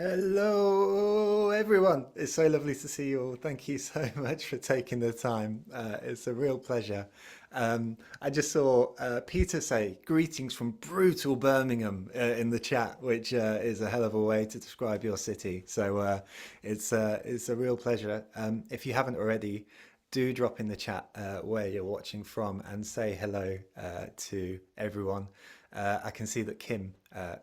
Hello, everyone. It's so lovely to see you all. Thank you so much for taking the time. It's a real pleasure. I just saw Peter say greetings from brutal Birmingham in the chat, which is a hell of a way to describe your city. So it's a real pleasure. If you haven't already, do drop in the chat where you're watching from and say hello to everyone. I can see that Kim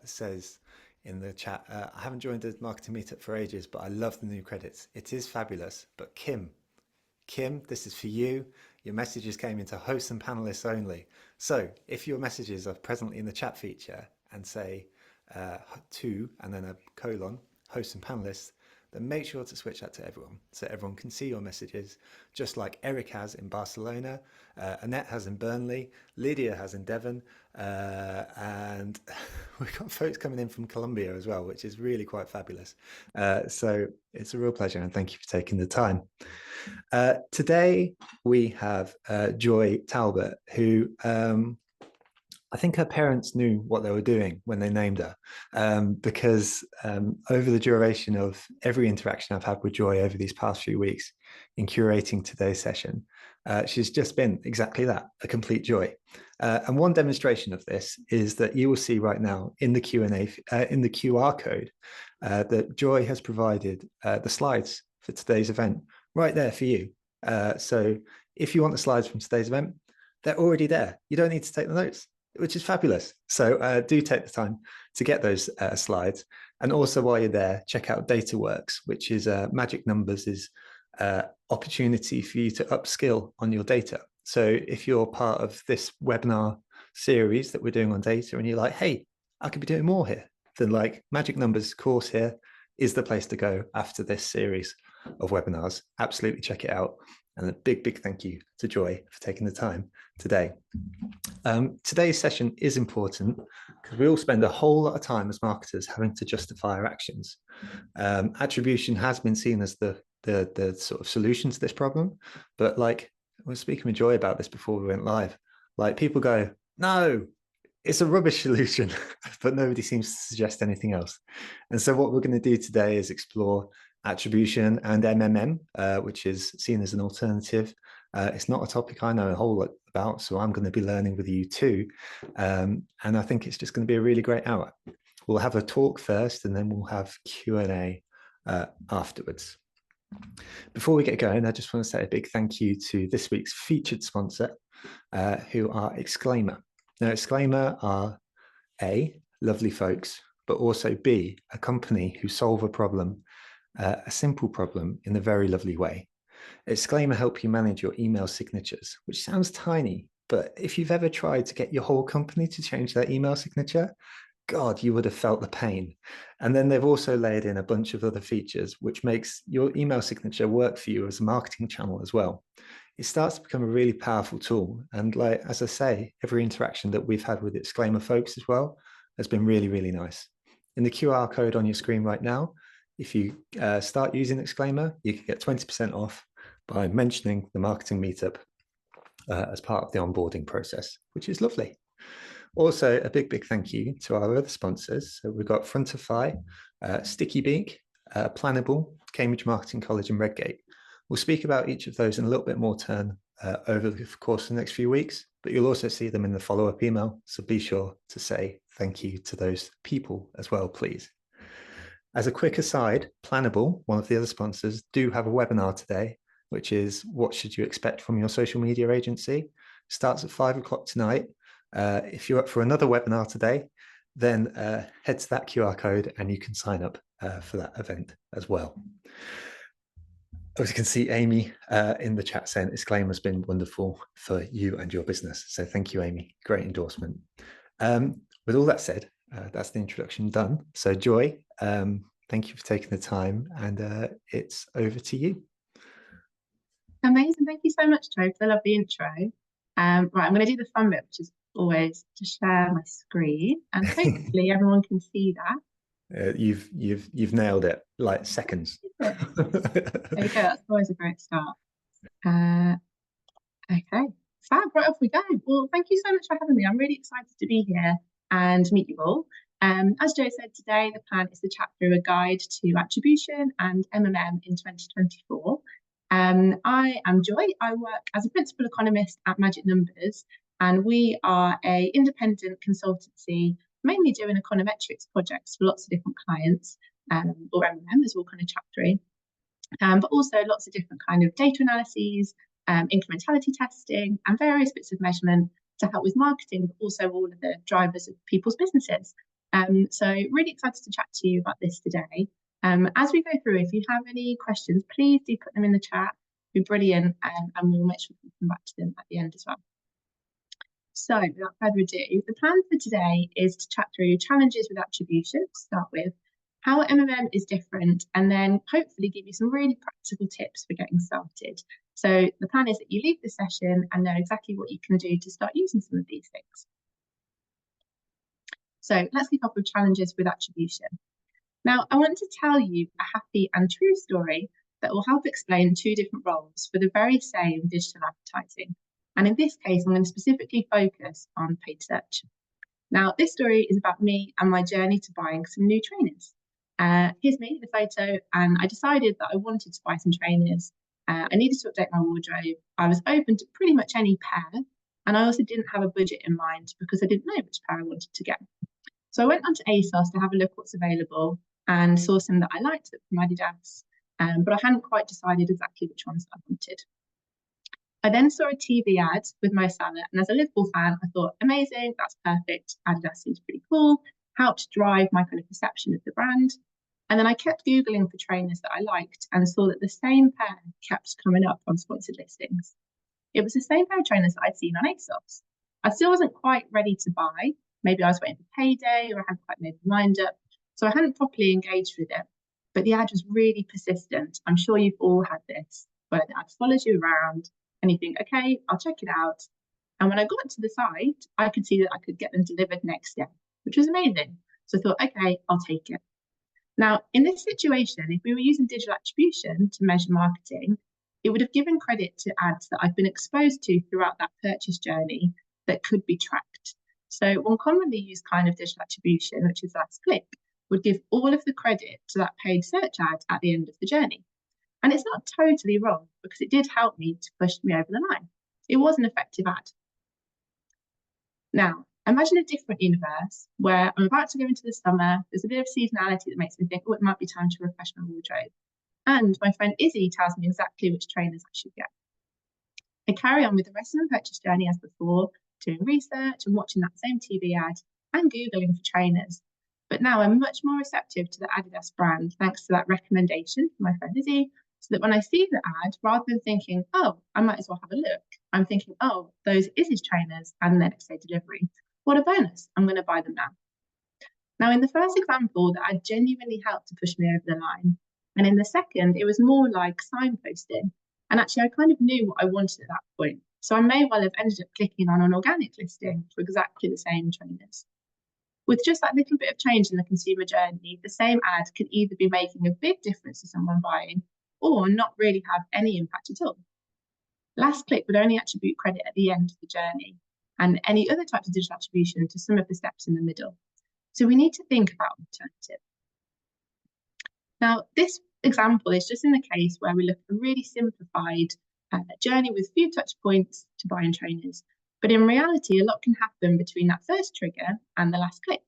says in the chat. I haven't joined the marketing meetup for ages, but I love the new credits. It is fabulous. But Kim, this is for you. Your messages came into hosts and panelists only. So if your messages are presently in the chat feature and say to and then a colon, hosts and panelists, then make sure to switch that to everyone so everyone can see your messages, just like Eric has in Barcelona, Annette has in Burnley, Lydia has in Devon, and we've got folks coming in from Colombia as well, which is really quite fabulous. So it's a real pleasure and thank you for taking the time. Today we have Joy Talbot, who I think her parents knew what they were doing when they named her, because over the duration of every interaction I've had with Joy over these past few weeks in curating today's session, she's just been exactly that, a complete joy. And one demonstration of this is that you will see right now in the Q&A, in the QR code, that Joy has provided the slides for today's event right there for you. So if you want the slides from today's event, they're already there. You don't need to take the notes, which is fabulous. So do take the time to get those slides. And also while you're there, check out DataWorks, which is Magic Numbers is opportunity for you to upskill on your data. So if you're part of this webinar series that we're doing on data and you're like, hey, I could be doing more here, then like Magic Numbers course here is the place to go after this series of webinars. Absolutely check it out. And a big, big thank you to Joy for taking the time today. Today's session is important because we all spend a whole lot of time as marketers having to justify our actions. Attribution has been seen as the sort of solution to this problem, but like I was speaking with Joy about this before we went live, like people go, no, it's a rubbish solution, but nobody seems to suggest anything else. And so what we're going to do today is explore attribution and MMM, which is seen as an alternative. It's not a topic I know a whole lot about, so I'm going to be learning with you too. And I think it's just going to be a really great hour. We'll have a talk first, and then we'll have Q&A afterwards. Before we get going, I just want to say a big thank you to this week's featured sponsor, who are Exclaimer. Now, Exclaimer are A, lovely folks, but also B, a company who solve a problem, a simple problem in a very lovely way. Exclaimer help you manage your email signatures, which sounds tiny, but if you've ever tried to get your whole company to change their email signature, God, you would have felt the pain. And then they've also layered in a bunch of other features, which makes your email signature work for you as a marketing channel as well. It starts to become a really powerful tool. And like, as I say, every interaction that we've had with Exclaimer folks as well has been really, really nice. In the QR code on your screen right now, if you start using Exclaimer, you can get 20% off by mentioning the marketing meetup as part of the onboarding process, which is lovely. Also, a big, big thank you to our other sponsors. So we've got Frontify, Sticky Beak, Planable, Cambridge Marketing College, and Redgate. We'll speak about each of those in a little bit more turn over the course of the next few weeks, but you'll also see them in the follow-up email. So be sure to say thank you to those people as well, please. As a quick aside, Planable, one of the other sponsors, do have a webinar today, which is what should you expect from your social media agency? Starts at 5 o'clock tonight. If you're up for another webinar today, then head to that QR code and you can sign up for that event as well. As you can see, Amy in the chat saying Exclaimer has been wonderful for you and your business. So thank you, Amy. Great endorsement. With all that said, that's the introduction done. So Joy, thank you for taking the time, and it's over to you. Amazing. Thank you so much, Joe, for the lovely intro. Right, I'm going to do the fun bit, which is always to share my screen, and hopefully everyone can see that. You've nailed it, like seconds. There you go. That's always a great start. Okay, fab. Right, off we go. Well, thank you so much for having me. I'm really excited to be here and meet you all. As Joe said today, the plan is to chat through a guide to attribution and MMM in 2024. I am Joy. I work as a principal economist at Magic Numbers, and we are an independent consultancy, mainly doing econometrics projects for lots of different clients, or MMM as we'll kind of chat through, but also lots of different kind of data analyses, incrementality testing, and various bits of measurement to help with marketing, but also all of the drivers of people's businesses. So really excited to chat to you about this today. As we go through, if you have any questions, please do put them in the chat. It'd be brilliant, and we'll make sure we come back to them at the end as well. So without further ado, the plan for today is to chat through challenges with attribution to start with, how MMM is different, and then hopefully give you some really practical tips for getting started. So the plan is that you leave the session and know exactly what you can do to start using some of these things. So let's kick off with challenges with attribution. Now, I want to tell you a happy and true story that will help explain two different roles for the very same digital advertising. And in this case, I'm going to specifically focus on paid search. Now, this story is about me and my journey to buying some new trainers. Here's me, the photo, and I decided that I wanted to buy some trainers. I needed to update my wardrobe. I was open to pretty much any pair, and I also didn't have a budget in mind because I didn't know which pair I wanted to get. So I went onto ASOS to have a look what's available and saw some that I liked from Adidas, but I hadn't quite decided exactly which ones I wanted. I then saw a TV ad with Mo Salah, and as a Liverpool fan, I thought, amazing, that's perfect. Adidas seems pretty cool, helped drive my kind of perception of the brand. And then I kept Googling for trainers that I liked and saw that the same pair kept coming up on sponsored listings. It was the same pair of trainers that I'd seen on ASOS. I still wasn't quite ready to buy. Maybe I was waiting for payday or I hadn't quite made my mind up. So I hadn't properly engaged with it. But the ad was really persistent. I'm sure you've all had this, where the ad follows you around and you think, okay, I'll check it out. And when I got to the site, I could see that I could get them delivered next day, which was amazing. So I thought, okay, I'll take it. Now, in this situation, if we were using digital attribution to measure marketing, it would have given credit to ads that I've been exposed to throughout that purchase journey that could be tracked. So one commonly used kind of digital attribution, which is last click, would give all of the credit to that paid search ad at the end of the journey. And it's not totally wrong because it did help me to push me over the line. It was an effective ad. Now, imagine a different universe where I'm about to go into the summer, there's a bit of seasonality that makes me think, oh, it might be time to refresh my wardrobe. And my friend Izzy tells me exactly which trainers I should get. I carry on with the rest of the purchase journey as before, doing research and watching that same TV ad and Googling for trainers. But now I'm much more receptive to the Adidas brand thanks to that recommendation from my friend Izzy, so that when I see the ad, rather than thinking, oh, I might as well have a look, I'm thinking, oh, those Izzy's trainers and their next day delivery. What a bonus, I'm going to buy them now. Now, in the first example, the ad genuinely helped to push me over the line. And in the second, it was more like signposting. And actually, I kind of knew what I wanted at that point. So I may well have ended up clicking on an organic listing for exactly the same trainers. With just that little bit of change in the consumer journey, the same ad could either be making a big difference to someone buying or not really have any impact at all. Last click would only attribute credit at the end of the journey, and any other types of digital attribution to some of the steps in the middle. So we need to think about alternative. Now, this example is just in the case where we look at a really simplified journey with few touch points to buying trainers. But in reality, a lot can happen between that first trigger and the last click.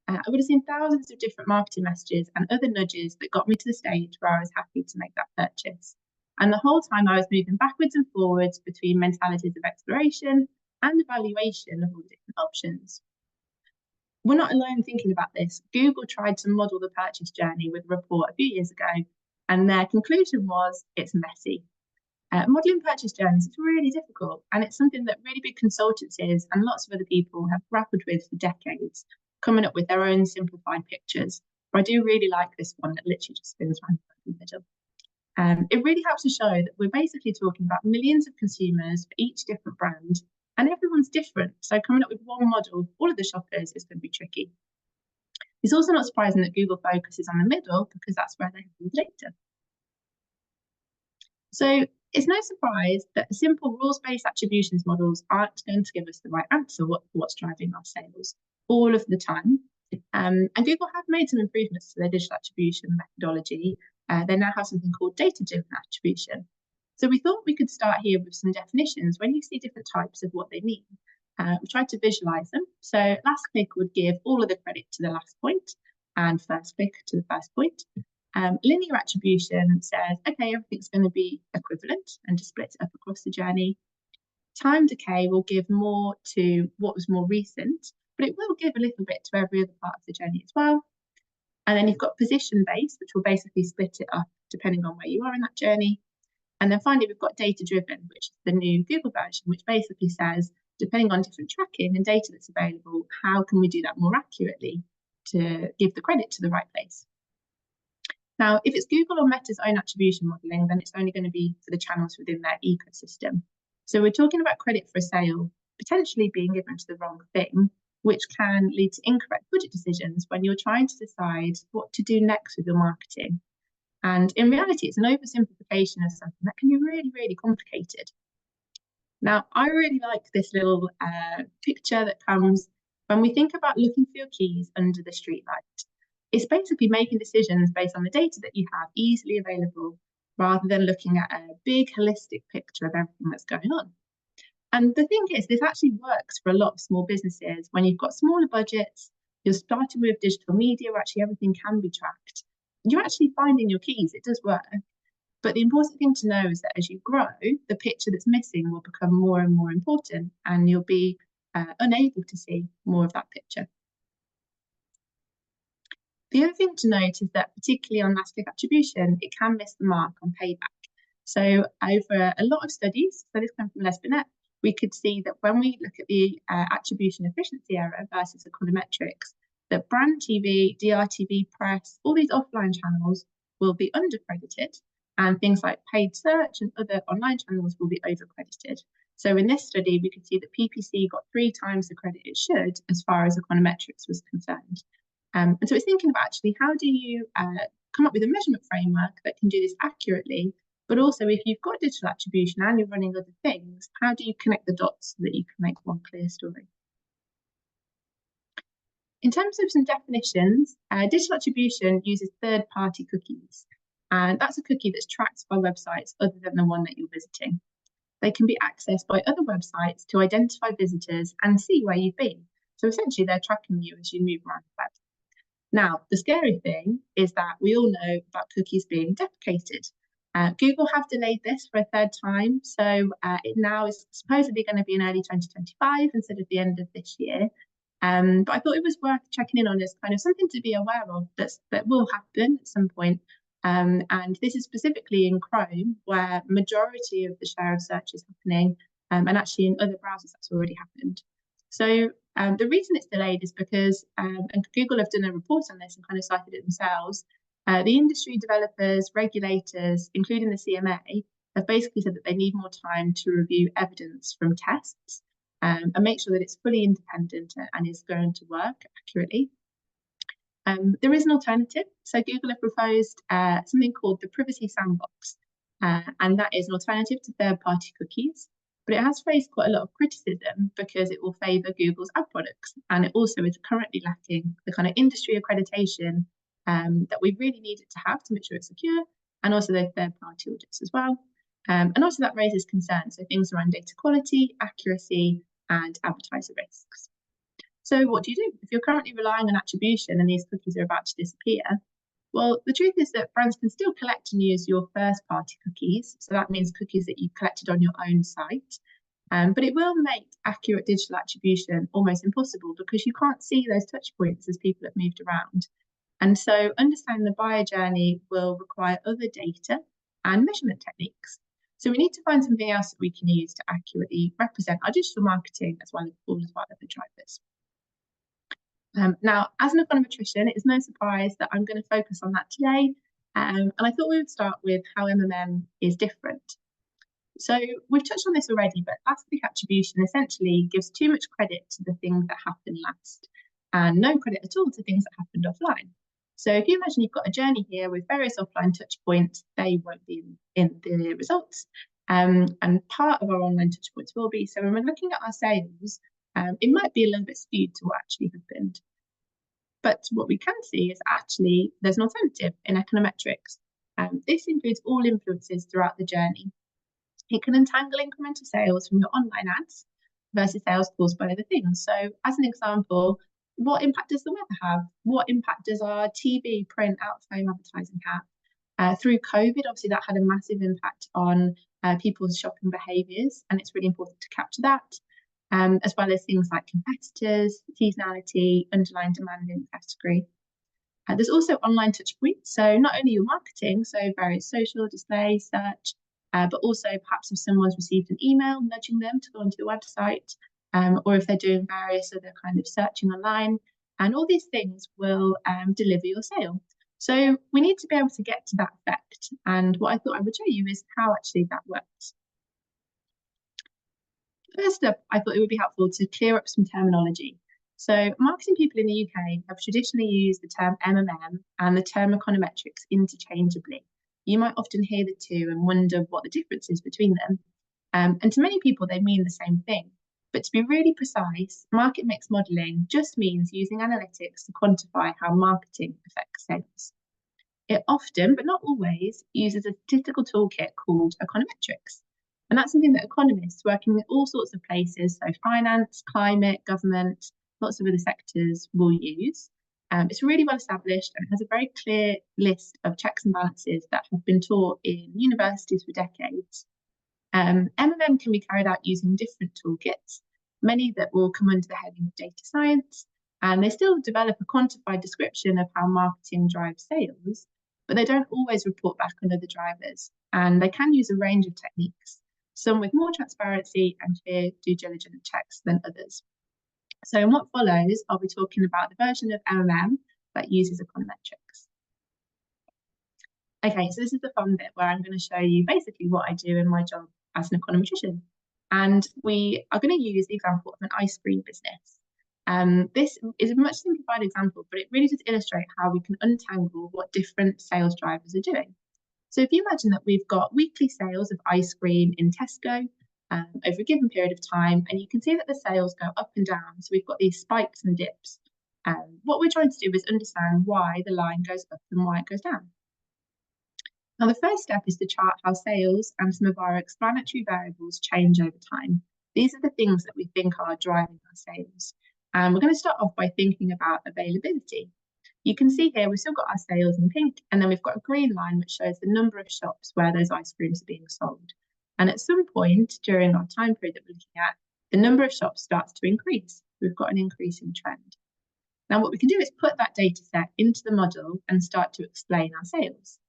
I would have seen thousands of different marketing messages and other nudges that got me to the stage where I was happy to make that purchase. And the whole time I was moving backwards and forwards between mentalities of exploration and evaluation of all the different options. We're not alone thinking about this. Google tried to model the purchase journey with a report a few years ago, and their conclusion was it's messy. Modelling purchase journeys is really difficult, and it's something that really big consultancies and lots of other people have grappled with for decades, coming up with their own simplified pictures. But I do really like this one that literally just spins around in the middle. It really helps to show that we're basically talking about millions of consumers for each different brand, and everyone's different. So coming up with one model for all of the shoppers is going to be tricky. It's also not surprising that Google focuses on the middle because that's where they have the data. So it's no surprise that simple rules-based attributions models aren't going to give us the right answer what's driving our sales all of the time. And Google have made some improvements to their digital attribution methodology. They now have something called data-driven attribution. So we thought we could start here with some definitions. When you see different types of what they mean, we tried to visualize them. So last click would give all of the credit to the last point, and first click to the first point. Linear attribution says, okay, everything's going to be equivalent and just splits it up across the journey. Time decay will give more to what was more recent, but it will give a little bit to every other part of the journey as well. And then you've got position-based, which will basically split it up depending on where you are in that journey. And then finally, we've got data-driven, which is the new Google version, which basically says, depending on different tracking and data that's available, how can we do that more accurately to give the credit to the right place? Now, if it's Google or Meta's own attribution modeling, then it's only going to be for the channels within their ecosystem. So we're talking about credit for a sale potentially being given to the wrong thing, which can lead to incorrect budget decisions when you're trying to decide what to do next with your marketing. And in reality, it's an oversimplification of something that can be really, really complicated. Now, I really like this little picture that comes when we think about looking for your keys under the streetlight. It's basically making decisions based on the data that you have easily available, rather than looking at a big holistic picture of everything that's going on. And the thing is, this actually works for a lot of small businesses. When you've got smaller budgets, you're starting with digital media where actually everything can be tracked. You're actually finding your keys, it does work. But the important thing to know is that as you grow, the picture that's missing will become more and more important, and you'll be unable to see more of that picture. The other thing to note is that particularly on last click attribution, it can miss the mark on payback. So over a lot of studies, so this comes from Les Binet, we could see that when we look at the attribution efficiency error versus econometrics, that brand TV, DRTV, press, all these offline channels will be undercredited, and things like paid search and other online channels will be overcredited. So in this study, we could see that PPC got 3 times the credit it should as far as econometrics was concerned. And so it's thinking about actually how do you come up with a measurement framework that can do this accurately, but also if you've got digital attribution and you're running other things, how do you connect the dots so that you can make one clear story? In terms of some definitions, digital attribution uses third-party cookies, and that's a cookie that's tracked by websites other than the one that you're visiting. They can be accessed by other websites to identify visitors and see where you've been. So essentially, they're tracking you as you move around the web. Now, the scary thing is that we all know about cookies being deprecated. Google have delayed this for a third time, so it now is supposedly going to be in early 2025 instead of the end of this year. But I thought it was worth checking in on as kind of something to be aware of that will happen at some point. And this is specifically in Chrome, where majority of the share of search is happening, and actually in other browsers that's already happened. So the reason it's delayed is because, and Google have done a report on this and kind of cited it themselves, the industry developers, regulators, including the CMA, have basically said that they need more time to review evidence from tests and make sure that it's fully independent and is going to work accurately. There is an alternative. So Google have proposed something called the Privacy Sandbox, and that is an alternative to third-party cookies. But it has faced quite a lot of criticism because it will favour Google's ad products, and it also is currently lacking the kind of industry accreditation that we really need it to have to make sure it's secure, and also the third-party audits as well. And also that raises concerns, so things around data quality, accuracy, and advertiser risks. So what do? If you're currently relying on attribution and these cookies are about to disappear, well, the truth is that brands can still collect and use your first-party cookies. So that means cookies that you've collected on your own site. But it will make accurate digital attribution almost impossible because you can't see those touch points as people have moved around. And so understanding the buyer journey will require other data and measurement techniques. So we need to find something else that we can use to accurately represent our digital marketing as well as all of our other drivers. Now, as an econometrician, it is no surprise that I'm going to focus on that today. And I thought we would start with how MMM is different. So we've touched on this already, but last click attribution essentially gives too much credit to the things that happened last and no credit at all to things that happened offline. So if you imagine you've got a journey here with various offline touch points, they won't be in the results. And part of our online touch points will be. So when we're looking at our sales, it might be a little bit skewed to what actually happened. But what we can see is actually there's an alternative in econometrics. This includes all influences throughout the journey. It can untangle incremental sales from your online ads versus sales caused by other things. So as an example, what impact does the weather have? What impact does our TV, print, out-of-home advertising have? Through COVID, obviously that had a massive impact on people's shopping behaviours, and it's really important to capture that, as well as things like competitors, seasonality, underlying demand in the category. There's also online touch points, so not only your marketing, so various social, display, search, but also perhaps if someone's received an email nudging them to go onto your website, or if they're doing various other kind of searching online, and all these things will deliver your sale. So we need to be able to get to that effect. And what I thought I would show you is how actually that works. First up, I thought it would be helpful to clear up some terminology. So marketing people in the UK have traditionally used the term MMM and the term econometrics interchangeably. You might often hear the two and wonder what the difference is between them. And to many people, they mean the same thing. But to be really precise, market mix modelling just means using analytics to quantify how marketing affects sales. It often, but not always, uses a statistical toolkit called econometrics. And that's something that economists working in all sorts of places, so finance, climate, government, lots of other sectors will use. It's really well established and has a very clear list of checks and balances that have been taught in universities for decades. MMM can be carried out using different toolkits, many that will come under the heading of data science, and they still develop a quantified description of how marketing drives sales, but they don't always report back on other drivers, and they can use a range of techniques, some with more transparency and clear due diligence checks than others. So in what follows, I'll be talking about the version of MMM that uses econometrics. Okay, so this is the fun bit where I'm going to show you basically what I do in my job as an econometrician. And we are going to use the example of an ice cream business. This is a much simplified example, but it really does illustrate how we can untangle what different sales drivers are doing. So if you imagine that we've got weekly sales of ice cream in Tesco over a given period of time, and you can see that the sales go up and down. So we've got these spikes and dips. What we're trying to do is understand why the line goes up and why it goes down. Now, the first step is to chart how sales and some of our explanatory variables change over time. These are the things that we think are driving our sales. And we're going to start off by thinking about availability. You can see here we've still got our sales in pink, and then we've got a green line which shows the number of shops where those ice creams are being sold. And at some point during our time period that we're looking at, the number of shops starts to increase. We've got an increasing trend. Now, what we can do is put that data set into the model and start to explain our sales.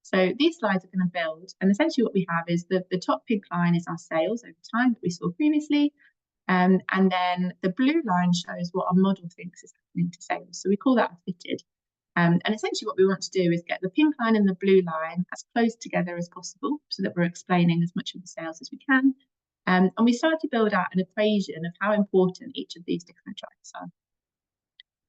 So these slides are going to build, and essentially what we have is the top pink line is our sales over time that we saw previously, and then the blue line shows what our model thinks is happening to sales. So we call that a fitted. And essentially what we want to do is get the pink line and the blue line as close together as possible so that we're explaining as much of the sales as we can. And we start to build out an equation of how important each of these different drivers are.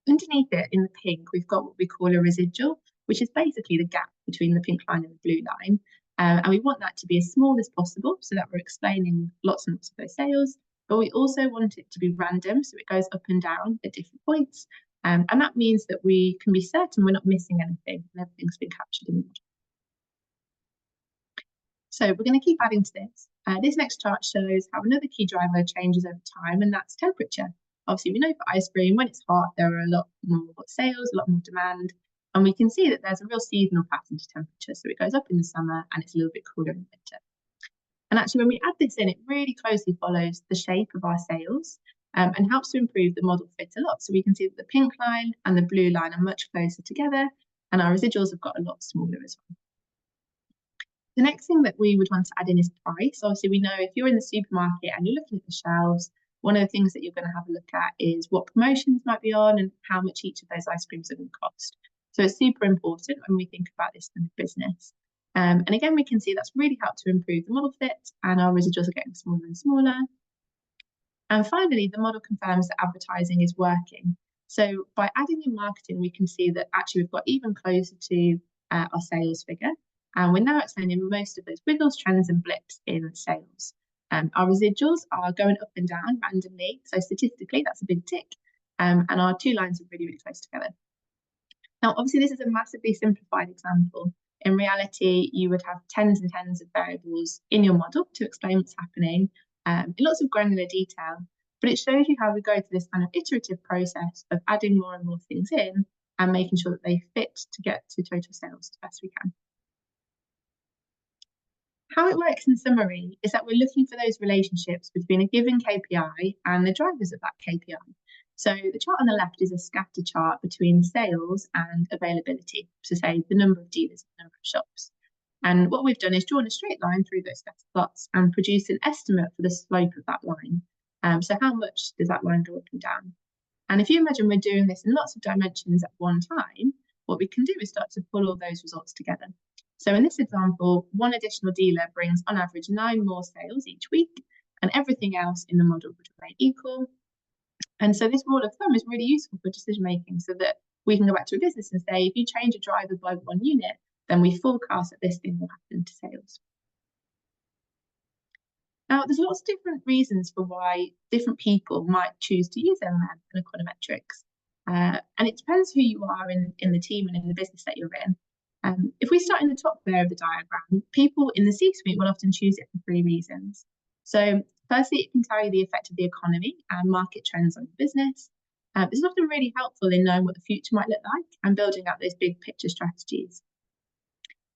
Underneath it in the pink, we've got what we call a residual, which is basically the gap between the pink line and the blue line. And we want that to be as small as possible so that we're explaining lots and lots of those sales, but we also want it to be random, so it goes up and down at different points. And that means that we can be certain we're not missing anything and everything's been captured in the model. So we're going to keep adding to this. This next chart shows how another key driver changes over time, and that's temperature. Obviously, we know for ice cream, when it's hot, there are a lot more sales, a lot more demand. And we can see that there's a real seasonal pattern to temperature. So it goes up in the summer and it's a little bit cooler in the winter. And actually, when we add this in, it really closely follows the shape of our sales and helps to improve the model fit a lot. So we can see that the pink line and the blue line are much closer together, and our residuals have got a lot smaller as well. The next thing that we would want to add in is price. Obviously, we know if you're in the supermarket and you're looking at the shelves, one of the things that you're going to have a look at is what promotions might be on and how much each of those ice creams are going to cost. So it's super important when we think about this kind of business. And again, we can see that's really helped to improve the model fit, and our residuals are getting smaller and smaller. And finally, the model confirms that advertising is working. So by adding in marketing, we can see that actually we've got even closer to our sales figure. And we're now explaining most of those wiggles, trends, and blips in sales. Our residuals are going up and down randomly. So statistically, that's a big tick. And our two lines are really, really close together. Now, obviously, this is a massively simplified example. In reality, you would have tens and tens of variables in your model to explain what's happening in lots of granular detail. But it shows you how we go through this kind of iterative process of adding more and more things in and making sure that they fit to get to total sales as best we can. How it works in summary is that we're looking for those relationships between a given KPI and the drivers of that KPI. So the chart on the left is a scatter chart between sales and availability, so say the number of dealers, the number of shops. And what we've done is drawn a straight line through those scatter plots and produced an estimate for the slope of that line. So how much does that line go up and down? And if you imagine we're doing this in lots of dimensions at one time, what we can do is start to pull all those results together. So in this example, one additional dealer brings on average 9 more sales each week, and everything else in the model would remain equal. And so this rule of thumb is really useful for decision making, so that we can go back to a business and say, if you change a driver by 1 unit, then we forecast that this thing will happen to sales. Now, there's lots of different reasons for why different people might choose to use MMM and econometrics. And it depends who you are in the team and in the business that you're in. If we start in the top layer of the diagram, people in the C-suite will often choose it for 3 reasons. So firstly, it can tell you the effect of the economy and market trends on your business. It's often really helpful in knowing what the future might look like and building out those big picture strategies.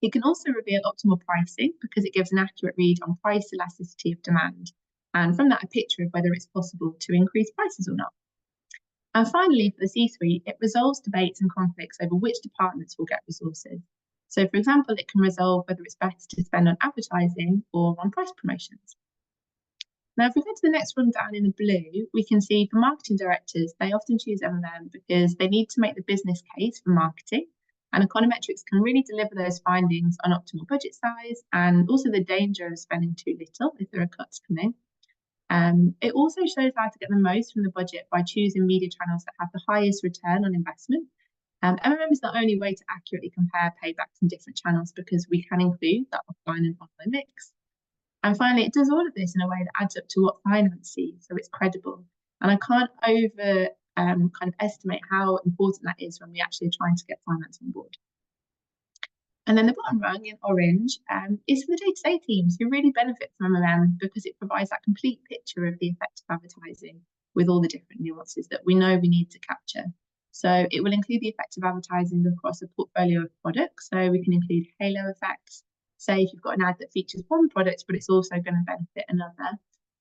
It can also reveal optimal pricing because it gives an accurate read on price elasticity of demand, and from that a picture of whether it's possible to increase prices or not. And finally, for the C-suite, it resolves debates and conflicts over which departments will get resources. So for example, it can resolve whether it's best to spend on advertising or on price promotions. Now, if we go to the next one down in the blue, we can see for marketing directors, they often choose MMM because they need to make the business case for marketing. And econometrics can really deliver those findings on optimal budget size and also the danger of spending too little if there are cuts coming. It also shows how to get the most from the budget by choosing media channels that have the highest return on investment. MMM is the only way to accurately compare payback from different channels because we can include that offline and online mix. And finally, it does all of this in a way that adds up to what finance sees, so it's credible. And I can't over kind of estimate how important that is when we actually are trying to get finance on board. And then the bottom rung in orange is for the day-to-day teams who really benefit from MMM because it provides that complete picture of the effect of advertising with all the different nuances that we know we need to capture. So it will include the effect of advertising across a portfolio of products. So we can include halo effects. Say if you've got an ad that features one product, but it's also going to benefit another.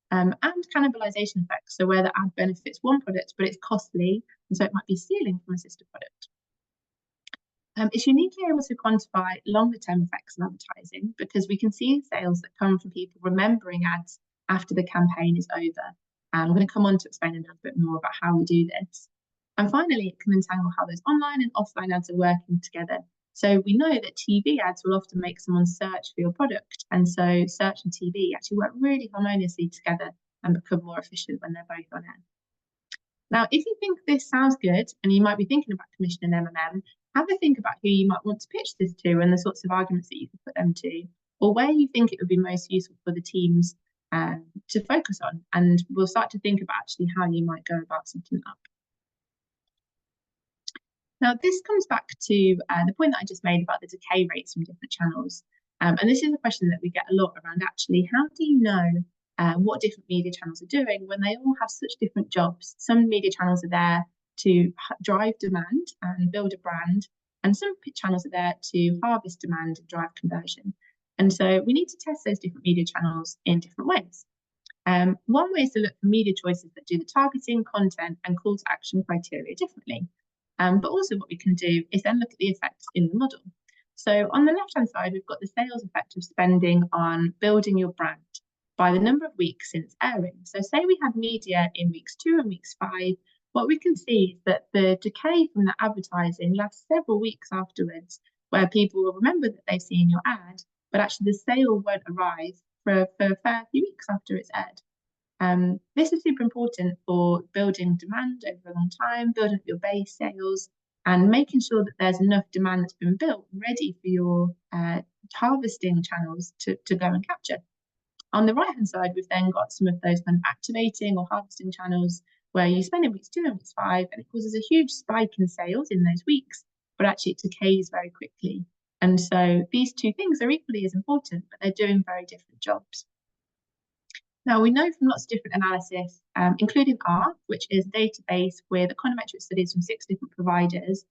And cannibalization effects, so where the ad benefits one product, but it's costly, and so it might be stealing from a sister product. It's uniquely able to quantify longer-term effects of advertising because we can see sales that come from people remembering ads after the campaign is over. And I'm going to come on to explain a little bit more about how we do this. And finally, it can entangle how those online and offline ads are working together. So we know that TV ads will often make someone search for your product. And so search and TV actually work really harmoniously together and become more efficient when they're both on air. Now, if you think this sounds good and you might be thinking about commissioning MMM, have a think about who you might want to pitch this to and the sorts of arguments that you could put them to, or where you think it would be most useful for the teams to focus on. And we'll start to think about actually how you might go about setting up. Now, this comes back to the point that I just made about the decay rates from different channels. And this is a question that we get a lot around actually, how do you know what different media channels are doing when they all have such different jobs? Some media channels are there to drive demand and build a brand, and some channels are there to harvest demand and drive conversion. And so we need to test those different media channels in different ways. One way is to look for media choices that do the targeting, content, and call to action criteria differently. But also what we can do is then look at the effects in the model. So on the left-hand side, we've got the sales effect of spending on building your brand by the number of weeks since airing. So say we had media in weeks 2 and weeks 5, what we can see is that the decay from the advertising lasts several weeks afterwards, where people will remember that they've seen your ad, but actually the sale won't arrive for a fair few weeks after it's aired. This is super important for building demand over a long time, building up your base sales, and making sure that there's enough demand that's been built ready for your harvesting channels to go and capture. On the right-hand side, we've then got some of those kind of activating or harvesting channels where you spend in weeks 2 and weeks 5, and it causes a huge spike in sales in those weeks. but actually it decays very quickly. And so these two things are equally as important, but they're doing very different jobs. Now, we know from lots of different analysis, including ARC, which is a database with econometric studies from 6 different providers.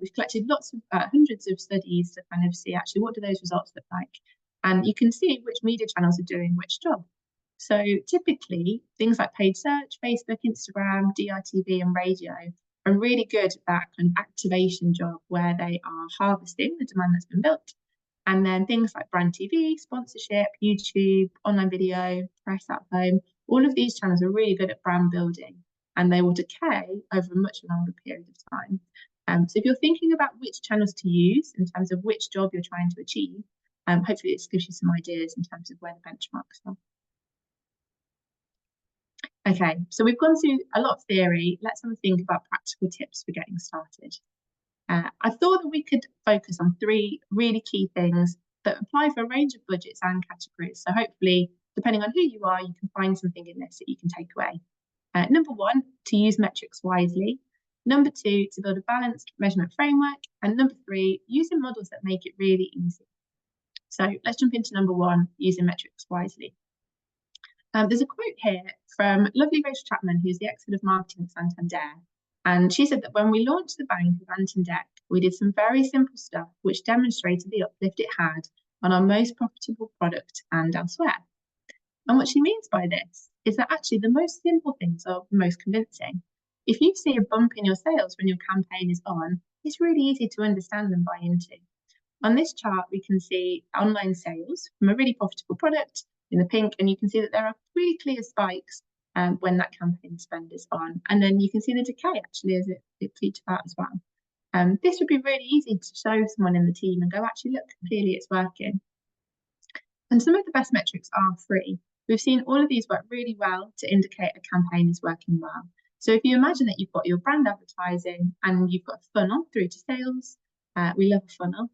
We've collected lots of hundreds of studies to kind of see actually what do those results look like. And you can see which media channels are doing which job. So typically, things like paid search, Facebook, Instagram, DRTV, and radio are really good at that kind of activation job where they are harvesting the demand that's been built. And then things like brand TV, sponsorship, YouTube, online video, press at home, all of these channels are really good at brand building, and they will decay over a much longer period of time. So if you're thinking about which channels to use in terms of which job you're trying to achieve, hopefully this gives you some ideas in terms of where the benchmarks are. Okay, so we've gone through a lot of theory. Let's have a think about practical tips for getting started. I thought that we could focus on 3 really key things that apply for a range of budgets and categories. So hopefully, depending on who you are, you can find something in this that you can take away. Number 1, to use metrics wisely. Number 2, to build a balanced measurement framework. And number 3, using models that make it really easy. So let's jump into number 1, using metrics wisely. There's a quote here from lovely Rachel Chapman, who's the ex-head of marketing at Santander. And she said that when we launched the bank of Ant and Dec, we did some very simple stuff which demonstrated the uplift it had on our most profitable product and elsewhere. And what she means by this is that actually the most simple things are the most convincing. If you see a bump in your sales when your campaign is on, it's really easy to understand and buy into. On this chart, we can see online sales from a really profitable product in the pink, and you can see that there are really clear spikes when that campaign spend is on. And then you can see the decay actually as it features out as well. This would be really easy to show someone in the team and go, actually, look, clearly it's working. And some of the best metrics are free. We've seen all of these work really well to indicate a campaign is working well. So if you imagine that you've got your brand advertising and you've got a funnel through to sales, we love a funnel,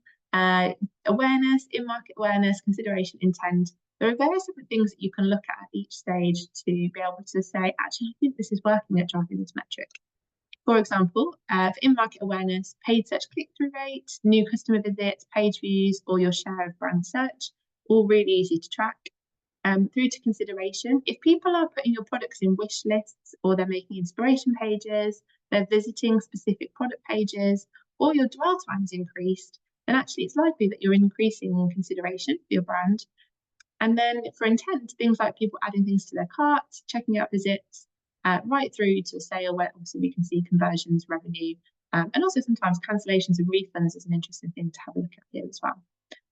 awareness, in-market awareness, consideration, intent. There are various different things that you can look at each stage to be able to say, actually, I think this is working at driving this metric. For example, for in-market awareness, paid search click-through rate, new customer visits, page views, or your share of brand search, all really easy to track. Through to consideration, if people are putting your products in wish lists, or they're making inspiration pages, they're visiting specific product pages, or your dwell time's increased, then actually it's likely that you're increasing in consideration for your brand. And then for intent, things like people adding things to their carts, checking out visits, right through to a sale where obviously we can see conversions, revenue, and also sometimes cancellations and refunds is an interesting thing to have a look at here as well.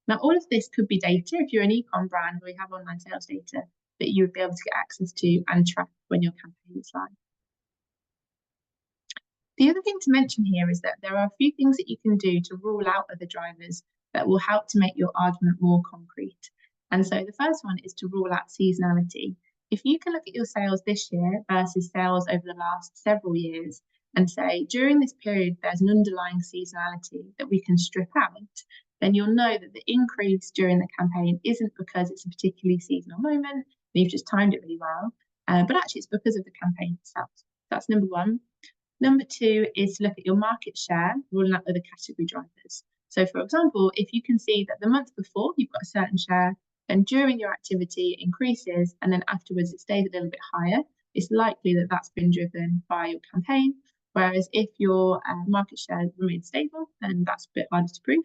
Now, all of this could be data if you're an e-com brand or you have online sales data that you would be able to get access to and track when your campaign is live. The other thing to mention here is that there are a few things that you can do to rule out other drivers that will help to make your argument more concrete. And so the first one is to rule out seasonality. If you can look at your sales this year versus sales over the last several years and say, during this period, there's an underlying seasonality that we can strip out, then you'll know that the increase during the campaign isn't because it's a particularly seasonal moment, and you've just timed it really well, but actually it's because of the campaign itself. That's number 1. Number 2 is to look at your market share, ruling out other category drivers. So for example, if you can see that the month before you've got a certain share, and during your activity it increases, and then afterwards it stays a little bit higher, it's likely that that's been driven by your campaign. Whereas if your market share remains stable, then that's a bit harder to prove.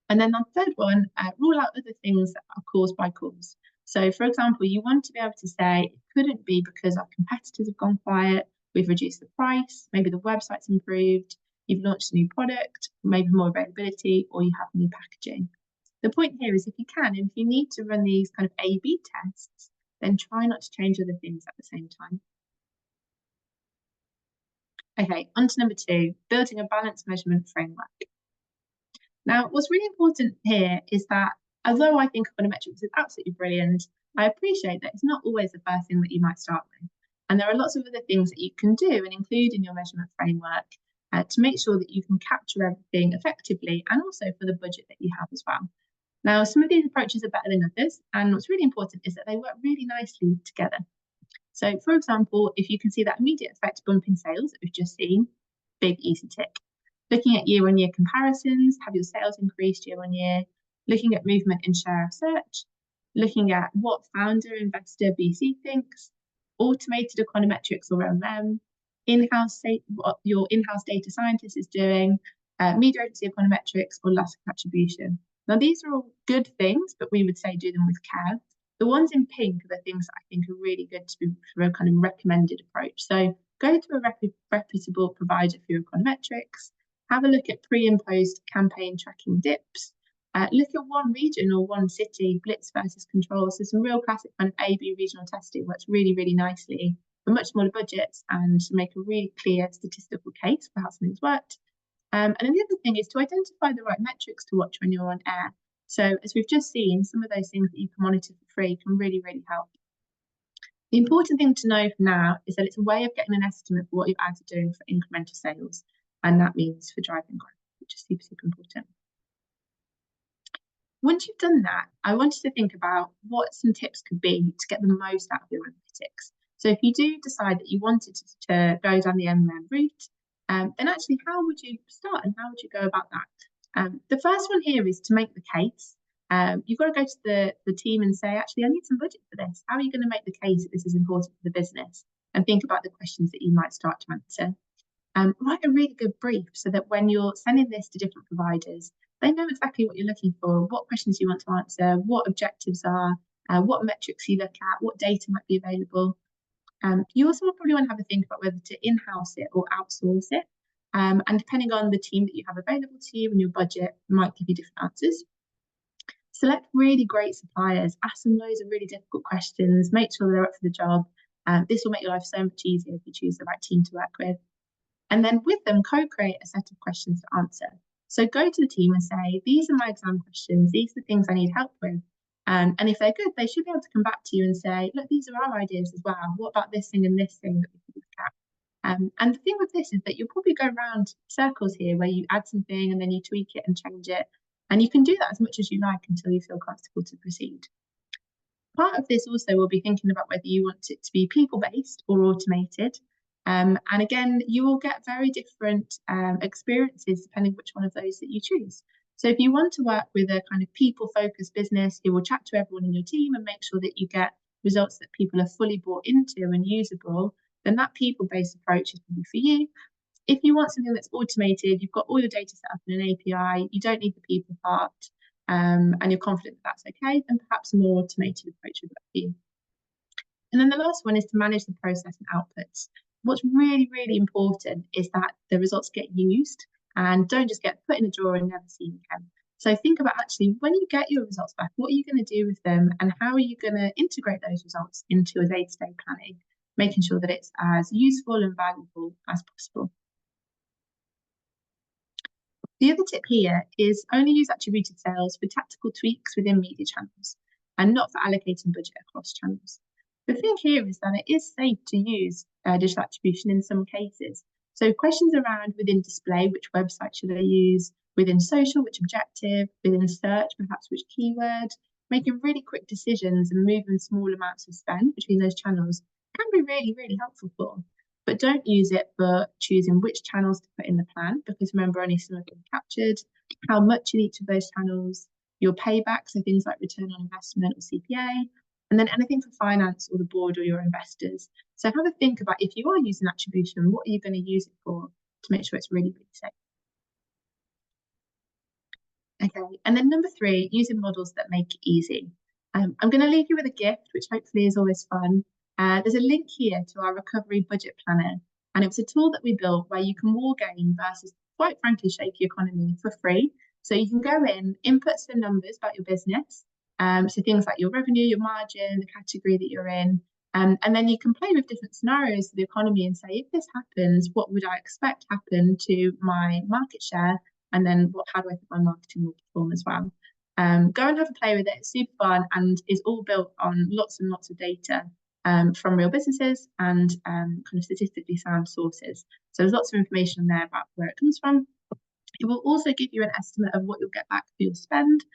And then the third one, rule out other things that are caused by cause. So for example, you want to be able to say it couldn't be because our competitors have gone quiet, we've reduced the price, maybe the website's improved, you've launched a new product, maybe more availability, or you have new packaging. The point here is if you can, and if you need to run these kind of A/B tests, then try not to change other things at the same time. Okay, on to number 2, building a balanced measurement framework. Now, what's really important here is that although I think econometrics is absolutely brilliant, I appreciate that it's not always the first thing that you might start with. And there are lots of other things that you can do and include in your measurement framework to make sure that you can capture everything effectively and also for the budget that you have as well. Now, some of these approaches are better than others, and what's really important is that they work really nicely together. So, for example, if you can see that immediate effect bump in sales that we've just seen, big easy tick. Looking at year-on-year comparisons, have your sales increased year-on-year? Looking at movement in share of search, looking at what founder, investor, VC thinks, automated econometrics or MM, what your in-house data scientist is doing, media agency econometrics, or last attribution. Now, these are all good things, but we would say do them with care. The ones in pink are the things that I think are really good to be for a kind of recommended approach. So go to a reputable provider for your econometrics, have a look at pre and post campaign tracking dips, look at one region or one city, blitz versus control. So some real classic kind of A/B regional testing works really, really nicely for much smaller budgets and to make a really clear statistical case for how something's worked. And then the other thing is to identify the right metrics to watch when you're on air. So as we've just seen, some of those things that you can monitor for free can really, really help. The important thing to know for now is that it's a way of getting an estimate for what your ads are doing for incremental sales. And that means for driving growth, which is super, super important. Once you've done that, I want you to think about what some tips could be to get the most out of your analytics. So if you do decide that you wanted to go down the MMM route, then actually how would you start and how would you go about that? The first one here is to make the case. You've got to go to the team and say, actually, I need some budget for this. How are you going to make the case that this is important for the business? And think about the questions that you might start to answer. Write a really good brief so that when you're sending this to different providers, they know exactly what you're looking for, what questions you want to answer, what objectives are, what metrics you look at, what data might be available. You also probably want to have a think about whether to in-house it or outsource it. And depending on the team that you have available to you and your budget, might give you different answers. Select really great suppliers, ask them loads of really difficult questions, make sure they're up for the job. This will make your life so much easier if you choose the right team to work with. And then with them, co-create a set of questions to answer. So go to the team and say, these are my exam questions, these are the things I need help with. And if they're good, they should be able to come back to you and say, look, these are our ideas as well. What about this thing and this thing that we can look at? And the thing with this is that you'll probably go around circles here where you add something and then you tweak it and change it. And you can do that as much as you like until you feel comfortable to proceed. Part of this also will be thinking about whether you want it to be people-based or automated. And again, you will get very different experiences depending which one of those that you choose. So if you want to work with a kind of people-focused business who will chat to everyone in your team and make sure that you get results that people are fully bought into and usable, then that people-based approach is probably for you. If you want something that's automated, you've got all your data set up in an API, you don't need the people part, and you're confident that that's okay, then perhaps a more automated approach would work for you. And then the last one is to manage the process and outputs. What's really, really important is that the results get used and don't just get put in a drawer and never seen again. So think about actually when you get your results back, what are you going to do with them and how are you going to integrate those results into a day-to-day planning, making sure that it's as useful and valuable as possible. The other tip here is only use attributed sales for tactical tweaks within media channels and not for allocating budget across channels. The thing here is that it is safe to use digital attribution in some cases. So questions around within display, which website should I use, within social, which objective, within search, perhaps which keyword, making really quick decisions and moving small amounts of spend between those channels can be really, really helpful for. But don't use it for choosing which channels to put in the plan, because remember, only some of them are captured, how much in each of those channels, your payback, so things like return on investment or CPA, and then anything for finance or the board or your investors. So have a think about if you are using attribution, what are you going to use it for to make sure it's really, really safe. Okay, and then number 3, using models that make it easy. I'm going to leave you with a gift, which hopefully is always fun. There's a link here to our recovery budget planner, and it's a tool that we built where you can war game versus, quite frankly, shaky economy for free. So you can go in, input some numbers about your business, so things like your revenue, your margin, the category that you're in, and then you can play with different scenarios of the economy and say, if this happens, what would I expect happen to my market share? And then how do I think my marketing will perform as well? Go and have a play with it. It's super fun and is all built on lots and lots of data from real businesses and kind of statistically sound sources. So there's lots of information there about where it comes from. It will also give you an estimate of what you'll get back for your spend,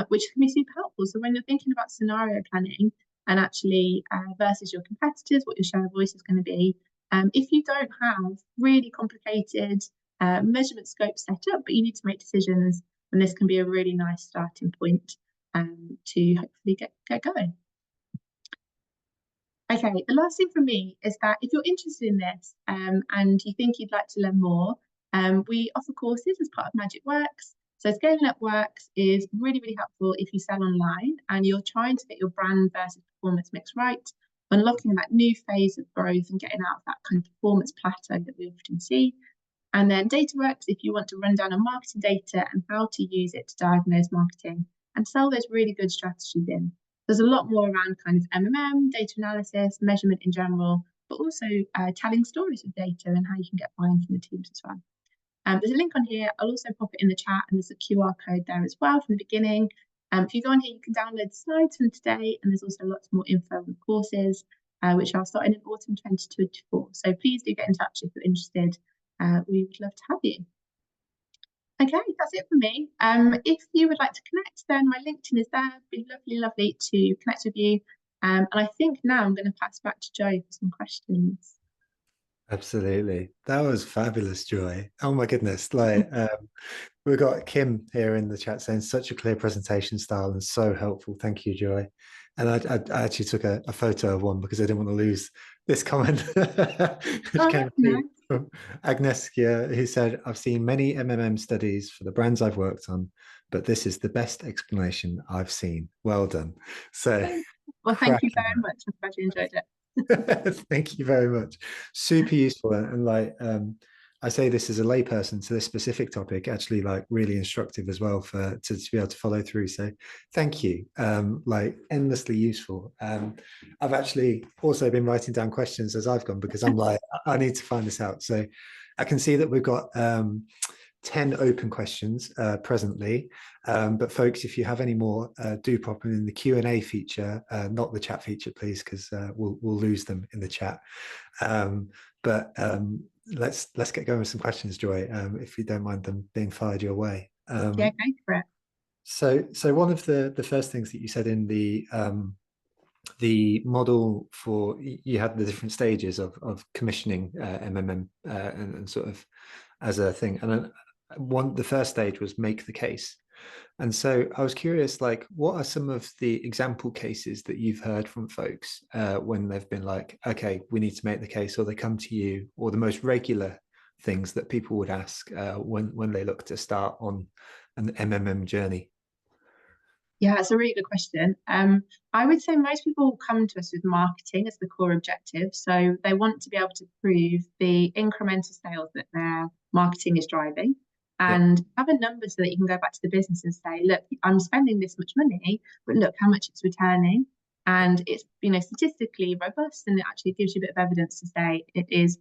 which can be super helpful. So when you're thinking about scenario planning and actually versus your competitors, what your share of voice is going to be, if you don't have really complicated measurement scope set up, but you need to make decisions, and this can be a really nice starting point to hopefully get going. Okay, the last thing from me is that if you're interested in this and you think you'd like to learn more, we offer courses as part of Magic Works. So Scaling Up Works is really, really helpful if you sell online and you're trying to get your brand versus performance mix right, unlocking that new phase of growth and getting out of that kind of performance plateau that we often see. And then DataWorks, if you want to run down on marketing data and how to use it to diagnose marketing and sell those really good strategies in. There's a lot more around kind of MMM, data analysis, measurement in general, but also telling stories with data and how you can get buy-in from the teams as well. There's a link on here. I'll also pop it in the chat, and there's a QR code there as well from the beginning. If you go on here, you can download the slides from today, and there's also lots more info on the courses, which are starting in autumn 2024. So please do get in touch if you're interested. We would love to have you. Okay, that's it for me. If you would like to connect, then my LinkedIn is there. It'd be lovely to connect with you. And I think now I'm going to pass back to Joy for some questions. Absolutely. That was fabulous, Joy. Oh my goodness. Like we've got Kim here in the chat saying such a clear presentation style and so helpful. Thank you, Joy. And I actually took a photo of one because I didn't want to lose this comment. Which came from Agnesia, who said, I've seen many MMM studies for the brands I've worked on, but this is the best explanation I've seen. Well done. So well, thank you very much. I'm glad you enjoyed it. Thank you very much. Super useful. And like I say this as a layperson to this specific topic, actually like really instructive as well to be able to follow through. So thank you. Like endlessly useful. I've actually also been writing down questions as I've gone because I'm like, I need to find this out. So I can see that we've got 10 open questions presently, but folks, if you have any more, do pop them in the Q&A feature, not the chat feature, please, because we'll lose them in the chat. Let's get going with some questions, Joy, if you don't mind them being fired your way. Yeah, go for it. So one of the first things that you said in the model for, you had the different stages of commissioning MMM and sort of as a thing, and the first stage was make the case. And so I was curious, like, what are some of the example cases that you've heard from folks when they've been like, okay, we need to make the case, or they come to you, or the most regular things that people would ask when they look to start on an MMM journey? Yeah, it's a really good question. I would say most people come to us with marketing as the core objective. So they want to be able to prove the incremental sales that their marketing is driving and have a number so that you can go back to the business and say, look, I'm spending this much money, but look how much it's returning. And it's, statistically robust, and it actually gives you a bit of evidence to say it is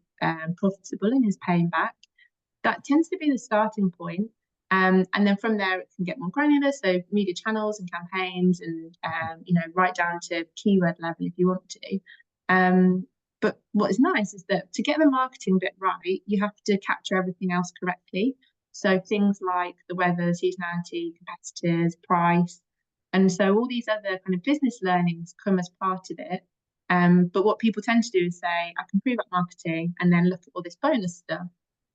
profitable and is paying back. That tends to be the starting point. And then from there, it can get more granular. So media channels and campaigns and, right down to keyword level if you want to. But what is nice is that to get the marketing bit right, you have to capture everything else correctly. So things like the weather, seasonality, competitors, price. And so all these other kind of business learnings come as part of it. But what people tend to do is say, I can prove up marketing and then look at all this bonus stuff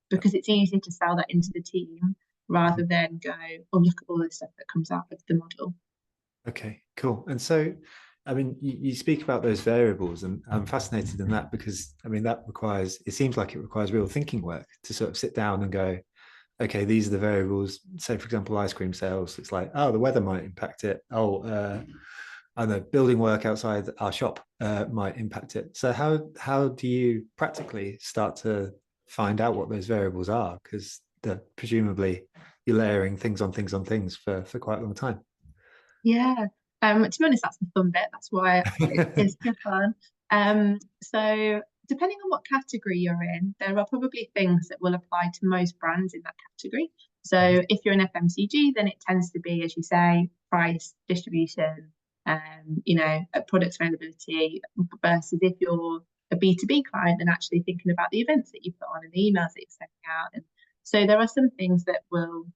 because it's easier to sell that into the team rather than go, oh, look at all the stuff that comes out of the model. Okay, cool. And so, I mean, you speak about those variables, and I'm fascinated in that because, I mean, it seems like it requires real thinking work to sort of sit down and go, okay, these are the variables. Say, for example, ice cream sales. It's like, oh, the weather might impact it. Oh, I don't know, building work outside our shop might impact it. So how do you practically start to find out what those variables are? Because presumably you're layering things on things on things for quite a long time. Yeah. To be honest, that's the fun bit. That's why it's good fun. So depending on what category you're in, there are probably things that will apply to most brands in that category. So if you're an FMCG, then it tends to be, as you say, price, distribution, product availability, versus if you're a B2B client, then actually thinking about the events that you put on and the emails that you're sending out. And so there are some things that will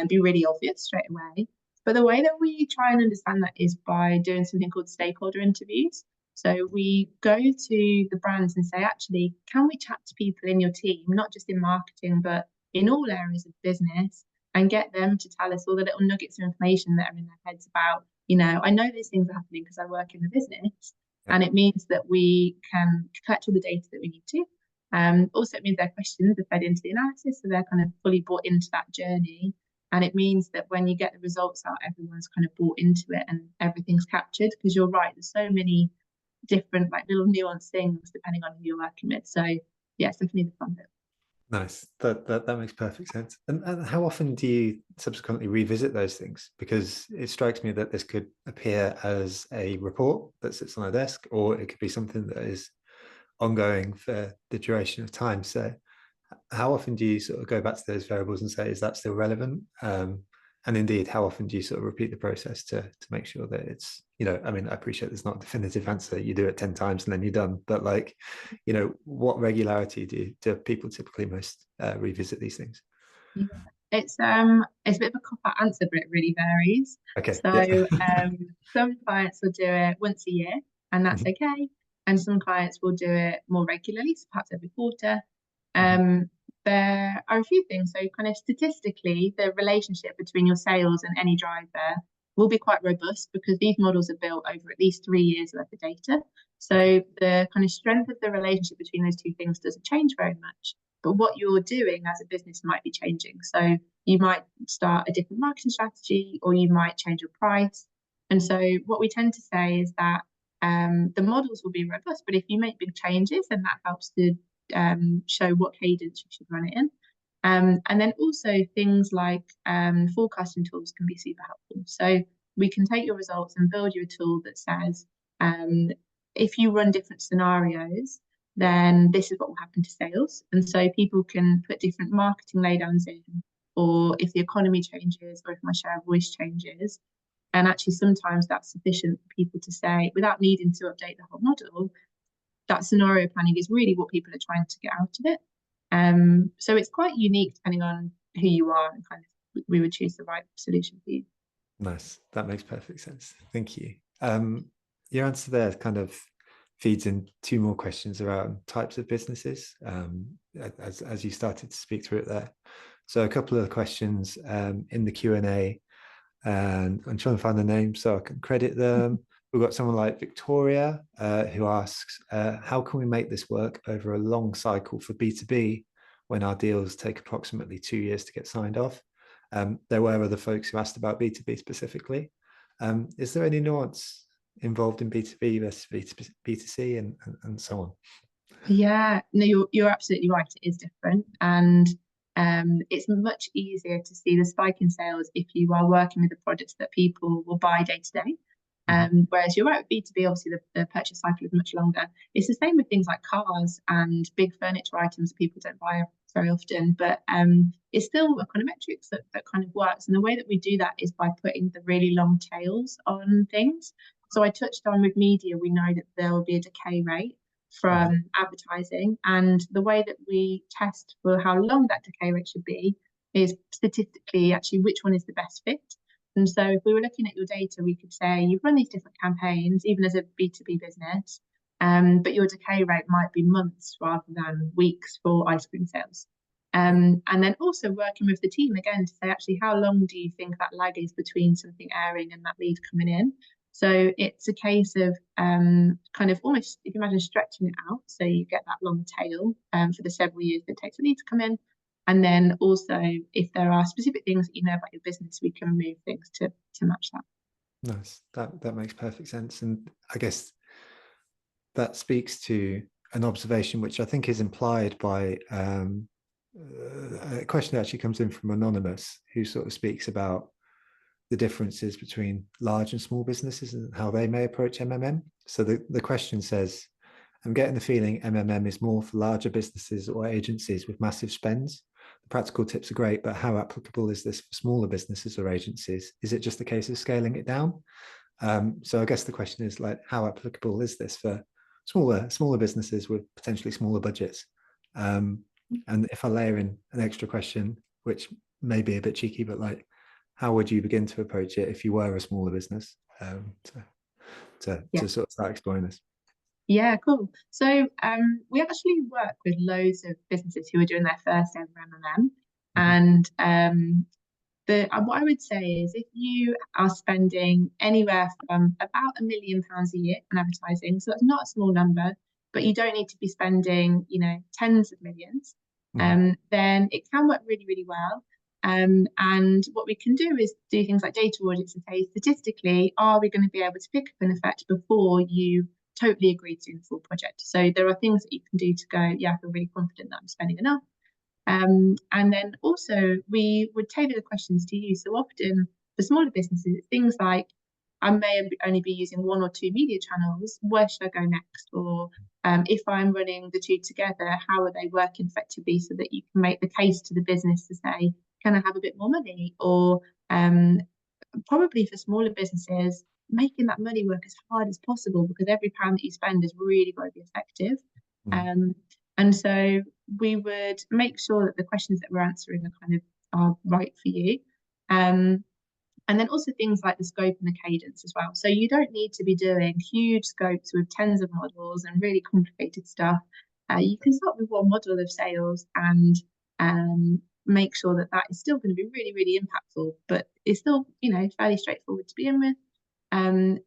be really obvious straight away. But the way that we try and understand that is by doing something called stakeholder interviews. So we go to the brands and say, actually, can we chat to people in your team, not just in marketing, but in all areas of business and get them to tell us all the little nuggets of information that are in their heads about, I know these things are happening because I work in the business, and it means that we can collect all the data that we need to. Also, it means their questions are fed into the analysis, so they're kind of fully bought into that journey. And it means that when you get the results out, everyone's kind of bought into it and everything's captured, because you're right, there's so many different little nuanced things depending on who you're working with. So yeah, it's definitely the fun bit. Nice. That makes perfect sense. And how often do you subsequently revisit those things? Because it strikes me that this could appear as a report that sits on a desk, or it could be something that is ongoing for the duration of time. So how often do you sort of go back to those variables and say, is that still relevant? And indeed, how often do you sort of repeat the process to make sure that it's, I mean, I appreciate there's not a definitive answer. You do it 10 times and then you're done. But what regularity do people typically most revisit these things? Yeah. It's a bit of a cop-out answer, but it really varies. Okay. So some clients will do it once a year, and that's okay. And some clients will do it more regularly, so perhaps every quarter. There are a few things. So kind of statistically, the relationship between your sales and any driver will be quite robust, because these models are built over at least 3 years worth of data. So the kind of strength of the relationship between those two things doesn't change very much. But what you're doing as a business might be changing. So you might start a different marketing strategy, or you might change your price. And so what we tend to say is that the models will be robust, but if you make big changes, then that helps to show what cadence you should run it in. And then also things like forecasting tools can be super helpful. So we can take your results and build you a tool that says, if you run different scenarios, then this is what will happen to sales. And so people can put different marketing laydowns in, or if the economy changes, or if my share of voice changes. And actually, sometimes that's sufficient for people to say, without needing to update the whole model, that scenario planning is really what people are trying to get out of it. So it's quite unique depending on who you are, and kind of we would choose the right solution for you. Nice. That makes perfect sense. Thank you. Your answer there kind of feeds in 2 more questions around types of businesses, as you started to speak through it there. So a couple of the questions in the Q&A, and I'm trying to find the name so I can credit them. We've got someone like Victoria who asks, how can we make this work over a long cycle for B2B when our deals take approximately 2 years to get signed off? There were other folks who asked about B2B specifically. Is there any nuance involved in B2B versus B2C and so on? Yeah, no, you're absolutely right. It is different. And it's much easier to see the spike in sales if you are working with the products that people will buy day to day. Whereas you're right, with B2B, obviously the purchase cycle is much longer. It's the same with things like cars and big furniture items people don't buy very often, but it's still econometrics that kind of works. And the way that we do that is by putting the really long tails on things. So I touched on with media, we know that there will be a decay rate from advertising, and the way that we test for how long that decay rate should be is statistically actually which one is the best fit. And so if we were looking at your data, we could say you've run these different campaigns, even as a B2B business, but your decay rate might be months rather than weeks for ice cream sales. And then also working with the team again to say, actually, how long do you think that lag is between something airing and that lead coming in? So it's a case of kind of almost, if you imagine stretching it out, so you get that long tail for the several years that it takes a lead to come in. And then also, if there are specific things that you know about your business, we can move things to match that. Nice. That makes perfect sense. And I guess that speaks to an observation which I think is implied by a question that actually comes in from Anonymous, who sort of speaks about the differences between large and small businesses and how they may approach MMM. So the question says, I'm getting the feeling MMM is more for larger businesses or agencies with massive spends. The practical tips are great, but how applicable is this for smaller businesses or agencies? Is it just a case of scaling it down? So I guess the question is, like, how applicable is this for smaller businesses with potentially smaller budgets? And if I layer in an extra question, which may be a bit cheeky, but like, how would you begin to approach it if you were a smaller business to sort of start exploring this? Yeah, cool. So we actually work with loads of businesses who are doing their first ever MMM. And what I would say is if you are spending anywhere from about £1 million a year on advertising, so that's not a small number, but you don't need to be spending, tens of millions, then it can work really, really well. And what we can do is do things like data audits and say, statistically, are we going to be able to pick up an effect before you totally agree to the full project? So there are things that you can do to go, yeah, I feel really confident that I'm spending enough. And then also we would tailor the questions to you. So often for smaller businesses, it's things like, I may only be using 1 or 2 media channels. Where should I go next? Or if I'm running the two together, how are they working effectively so that you can make the case to the business to say, can I have a bit more money? Or probably for smaller businesses, making that money work as hard as possible, because every pound that you spend is really going to be effective. And so we would make sure that the questions that we're answering are right for you. And then also things like the scope and the cadence as well. So you don't need to be doing huge scopes with tens of models and really complicated stuff. You can start with one model of sales and make sure that that is still going to be really, really impactful, but it's still, fairly straightforward to begin with, and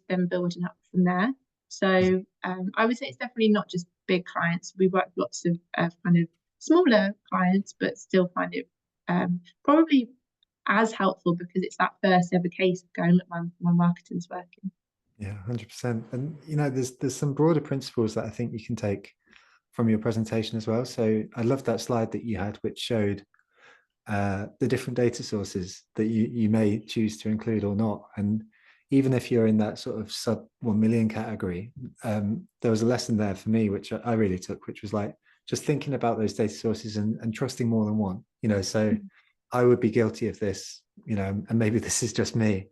then building up from there. So I would say it's definitely not just big clients. We work with lots of kind of smaller clients, but still find it probably as helpful because it's that first ever case of going, look, my marketing's working. Yeah, 100%. And there's some broader principles that I think you can take from your presentation as well. So I love that slide that you had, which showed the different data sources that you may choose to include or not. And even if you're in that sort of sub 1 million category, there was a lesson there for me, which I really took, which was like just thinking about those data sources and trusting more than one, so I would be guilty of this, and maybe this is just me,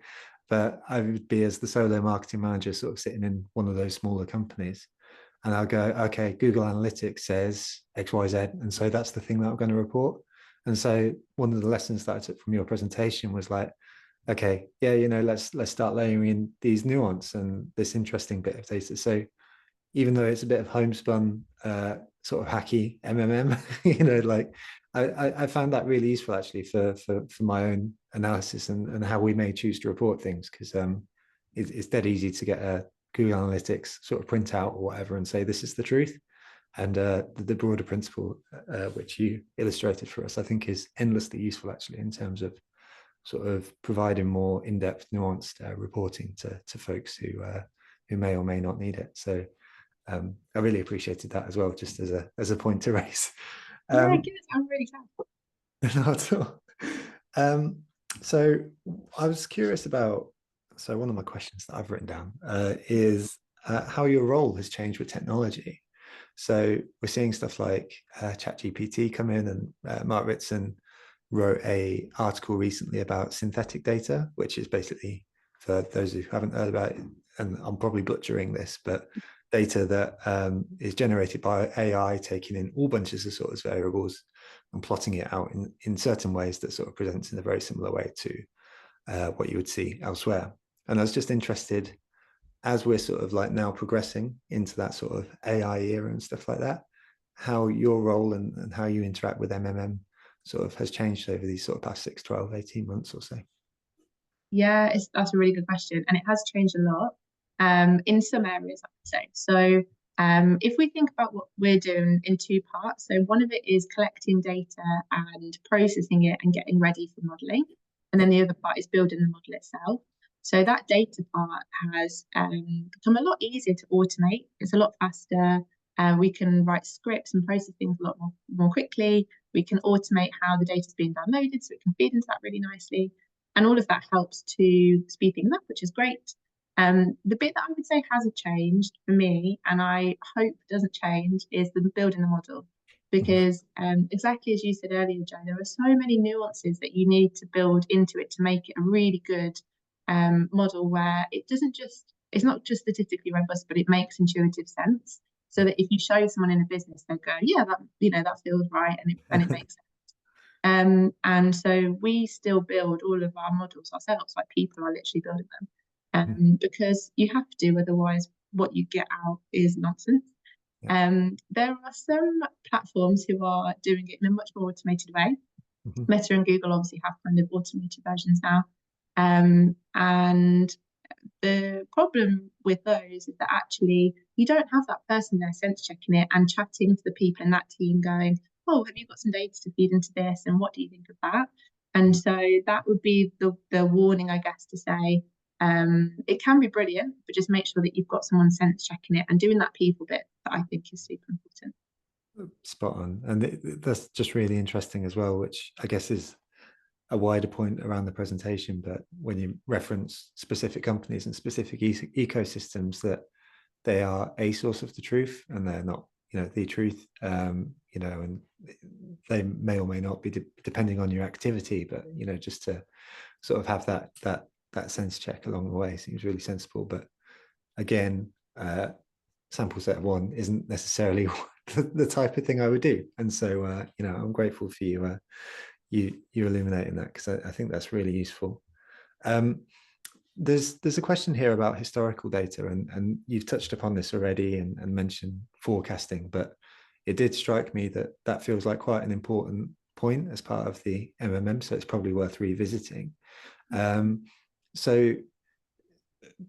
but I would be, as the solo marketing manager, sort of sitting in one of those smaller companies, and I'll go, okay, Google Analytics says XYZ, and so that's the thing that I'm going to report. And so one of the lessons that I took from your presentation was like, okay, yeah, let's start layering in these nuance and this interesting bit of data. So even though it's a bit of homespun, sort of hacky MMM, like I found that really useful actually for my own analysis and how we may choose to report things, because it's dead easy to get a Google Analytics sort of printout or whatever and say this is the truth. And the broader principle which you illustrated for us, I think, is endlessly useful actually in terms of sort of providing more in-depth, nuanced reporting to folks who may or may not need it. So I really appreciated that as well, just as a point to raise. Yeah, good. I'm really glad. Not at all. So I was curious about, so one of my questions that I've written down is how your role has changed with technology. So we're seeing stuff like ChatGPT come in, and Mark Ritson wrote an article recently about synthetic data, which is basically, for those who haven't heard about it, and I'm probably butchering this, but data that is generated by AI, taking in all bunches of sort of variables and plotting it out in certain ways that sort of presents in a very similar way to what you would see elsewhere. And I was just interested, as we're sort of like now progressing into that sort of AI era and stuff like that, how your role and how you interact with MMM sort of has changed over these sort of past 6, 12, 18 months or so. Yeah, that's a really good question, and it has changed a lot in some areas, I would say. So if we think about what we're doing in two parts, so one of it is collecting data and processing it and getting ready for modeling, and then the other part is building the model itself. So that data part has become a lot easier to automate. It's a lot faster. We can write scripts and process things a lot more quickly. We can automate how the data is being downloaded, so it can feed into that really nicely. And all of that helps to speed things up, which is great. The bit that I would say hasn't changed for me, and I hope doesn't change, is the building the model. Because exactly as you said earlier, Joe, there are so many nuances that you need to build into it to make it a really good model where it's not just statistically robust, but it makes intuitive sense. So that if you show someone in a business, they'll go, yeah, that feels right, and it makes sense. And so we still build all of our models ourselves, like people are literally building them, because you have to, otherwise what you get out is nonsense. There are some platforms who are doing it in a much more automated way. Meta and Google obviously have kind of automated versions now. And the problem with those is that actually you don't have that person there sense checking it and chatting to the people in that team going, oh, have you got some data to feed into this? And what do you think of that? And so that would be the warning, I guess, to say it can be brilliant, but just make sure that you've got someone sense checking it and doing that people bit that I think is super important. Spot on. And that's just really interesting as well, which I guess is a wider point around the presentation. But when you reference specific companies and specific ecosystems, that they are a source of the truth and they're not, the truth, and they may or may not be depending on your activity, but, just to sort of have that sense check along the way seems really sensible. But again, sample set of one isn't necessarily the type of thing I would do. And so, I'm grateful for you illuminating that, because I think that's really useful. There's a question here about historical data, and you've touched upon this already and mentioned forecasting, but it did strike me that feels like quite an important point as part of the MMM, so it's probably worth revisiting. So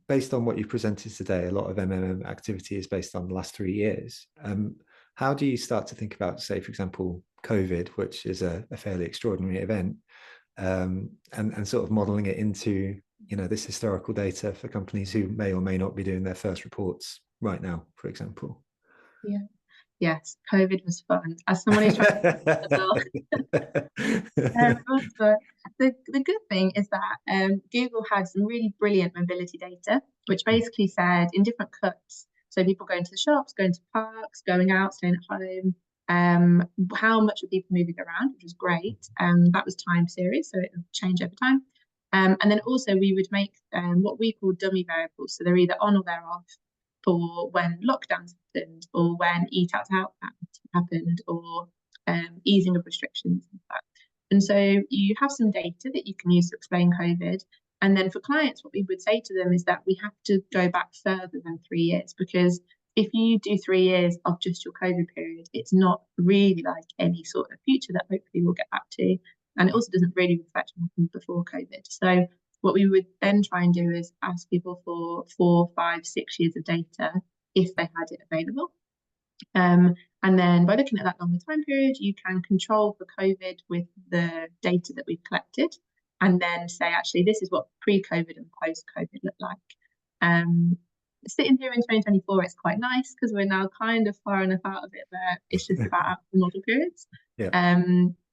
based on what you've presented today, a lot of MMM activity is based on the last 3 years. How do you start to think about, say, for example, COVID, which is a fairly extraordinary event, and sort of modeling it into, this historical data for companies who may or may not be doing their first reports right now, for example? Yeah. Yes, COVID was fun. As someone who's trying to but the good thing is that Google had some really brilliant mobility data, which basically said in different cuts, so people going to the shops, going to parks, going out, staying at home, how much were people moving around, which was great. That was time series, so it would change over time. And then also we would make what we call dummy variables, so they're either on or they're off, for when lockdowns happened or when eat out happened, or easing of restrictions and that. And so you have some data that you can use to explain COVID. And then for clients, what we would say to them is that we have to go back further than 3 years, because if you do 3 years of just your COVID period, it's not really like any sort of future that hopefully we'll get back to. And it also doesn't really reflect what happened before COVID. So what we would then try and do is ask people for 4, 5, 6 years of data if they had it available. And then by looking at that longer time period, you can control for COVID with the data that we've collected, and then say, actually, this is what pre-COVID and post-COVID look like. Sitting here in 2024, it's quite nice because we're now kind of far enough out of it that it's just about the model periods. Yeah.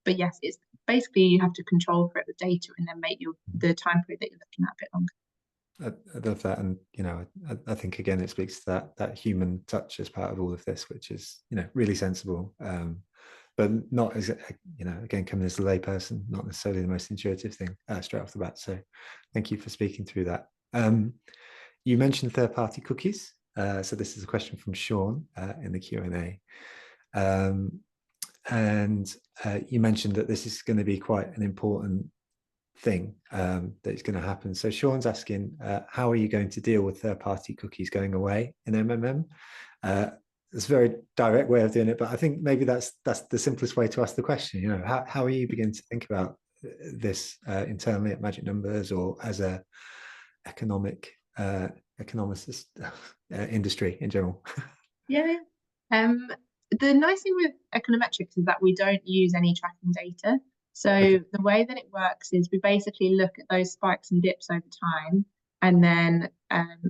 But yes, it's basically you have to control for it with data and then make the time period that you're looking at a bit longer. I love that, and I think again it speaks to that human touch as part of all of this, which is really sensible, but not as again, coming as a layperson, not necessarily the most intuitive thing straight off the bat. So thank you for speaking through that. You mentioned third-party cookies, so this is a question from Sean in the Q&A, and you mentioned that this is going to be quite an important thing that's going to happen. So Sean's asking, how are you going to deal with third-party cookies going away in MMM? It's a very direct way of doing it, but I think maybe that's the simplest way to ask the question. How are you beginning to think about this internally at Magic Numbers, or as a economist industry in general? Yeah. The nice thing with econometrics is that we don't use any tracking data. So the way that it works is we basically look at those spikes and dips over time, and then